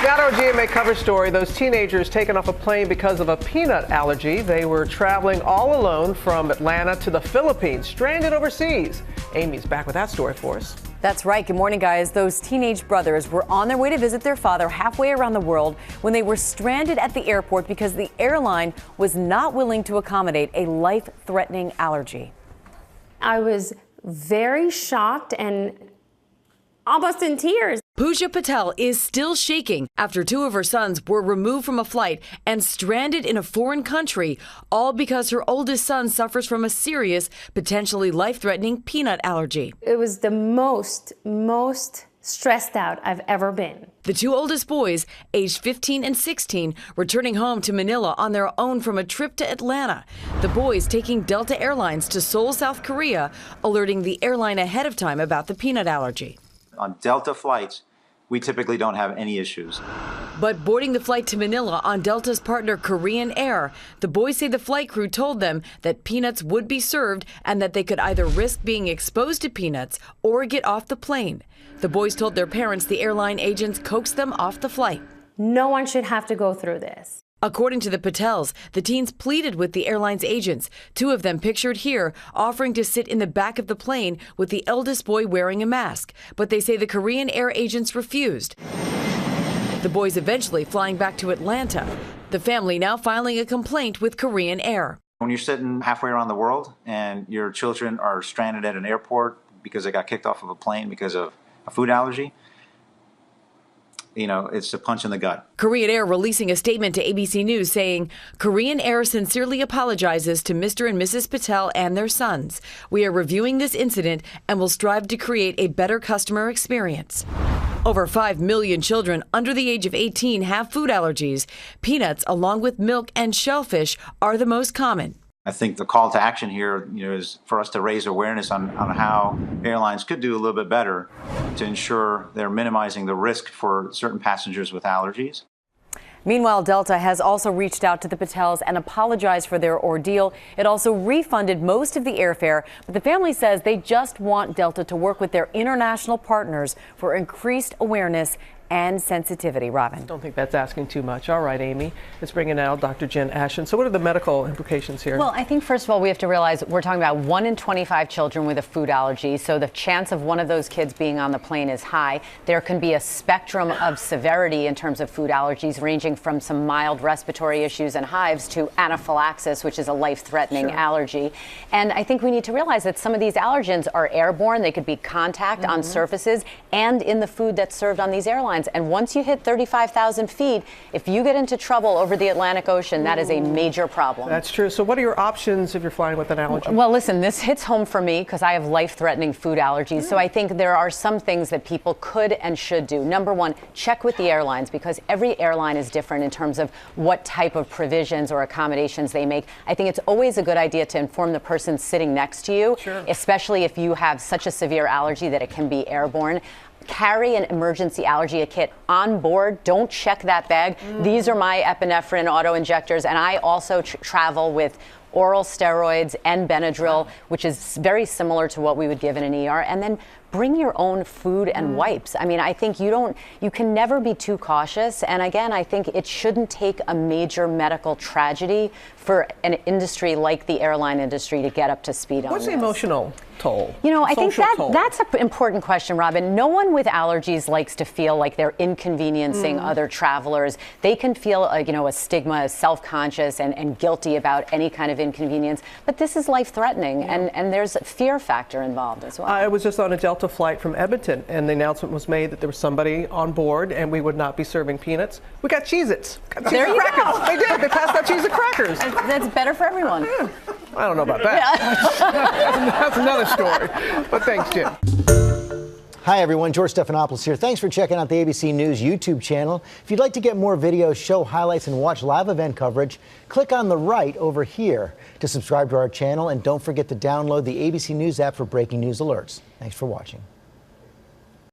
got our GMA cover story. Those teenagers taken off a plane because of a peanut allergy. They were traveling all alone from Atlanta to the Philippines, stranded overseas. Amy's back with that story for us. That's right. Good morning, guys. Those teenage brothers were on their way to visit their father halfway around the world when they were stranded at the airport because the airline was not willing to accommodate a life-threatening allergy. I was very shocked and almost in tears. Pooja Patel is still shaking after two of her sons were removed from a flight and stranded in a foreign country, all because her oldest son suffers from a serious, potentially life-threatening peanut allergy. It was the most stressed out I've ever been. The two oldest boys, aged 15 and 16, returning home to Manila on their own from a trip to Atlanta. The boys taking Delta Airlines to Seoul, South Korea, alerting the airline ahead of time about the peanut allergy. On Delta flights, we typically don't have any issues. But boarding the flight to Manila on Delta's partner Korean Air, the boys say the flight crew told them that peanuts would be served and that they could either risk being exposed to peanuts or get off the plane. The boys told their parents the airline agents coaxed them off the flight. No one should have to go through this. According to the Patels, the teens pleaded with the airline's agents, two of them pictured here, offering to sit in the back of the plane with the eldest boy wearing a mask. But they say the Korean Air agents refused. The boys eventually flying back to Atlanta. The family now filing a complaint with Korean Air. When you're sitting halfway around the world and your children are stranded at an airport because they got kicked off of a plane because of a food allergy, you know, it's a punch in the gut. Korean Air releasing a statement to ABC News saying, Korean Air sincerely apologizes to Mr. and Mrs. Patel and their sons. We are reviewing this incident and will strive to create a better customer experience. Over 5 million children under the age of 18 have food allergies. Peanuts, along with milk and shellfish, are the most common. I think the call to action here, is for us to raise awareness on how airlines could do a little bit better to ensure they're minimizing the risk for certain passengers with allergies. Meanwhile, Delta has also reached out to the Patels and apologized for their ordeal. It also refunded most of the airfare, but the family says they just want Delta to work with their international partners for increased awareness and sensitivity. Robin. I don't think that's asking too much. All right, Amy. Let's bring in now Dr. Jen Ashen. So what are the medical implications here? Well, I think first of all, we have to realize we're talking about 1 in 25 children with a food allergy. So the chance of one of those kids being on the plane is high. There can be a spectrum of severity in terms of food allergies, ranging from some mild respiratory issues and hives to anaphylaxis, which is a life-threatening allergy. And I think we need to realize that some of these allergens are airborne. They could be contact on surfaces and in the food that's served on these airlines. And once you hit 35,000 feet, if you get into trouble over the Atlantic Ocean, that is a major problem. That's true. So what are your options if you're flying with an allergy? Well, listen, this hits home for me because I have life-threatening food allergies. So I think there are some things that people could and should do. Number one, check with the airlines because every airline is different in terms of what type of provisions or accommodations they make. I think it's always a good idea to inform the person sitting next to you, especially if you have such a severe allergy that it can be airborne. Carry an emergency allergy kit on board. Don't check that bag. These are my epinephrine auto injectors, and I also travel with oral steroids and Benadryl, which is very similar to what we would give in an ER. And then bring your own food and wipes. I mean, I think you can never be too cautious. And again, I think it shouldn't take a major medical tragedy for an industry like the airline industry to get up to speed on this. What's the emotional toll? I think that's an important question, Robin. No one with allergies likes to feel like they're inconveniencing other travelers. They can feel, a stigma, self-conscious and guilty about any kind of inconvenience. But this is life-threatening, and there's a fear factor involved as well. I was just on a Delta flight from Edmonton, and the announcement was made that there was somebody on board, and we would not be serving peanuts. We got Cheez-Its. There you go. They did. They passed out Cheez-It crackers. That's better for everyone. I don't know about that. That's another story. But thanks, Jim. Hi, everyone. George Stephanopoulos here. Thanks for checking out the ABC News YouTube channel. If you'd like to get more videos, show highlights, and watch live event coverage, click on the right over here to subscribe to our channel. And don't forget to download the ABC News app for breaking news alerts. Thanks for watching.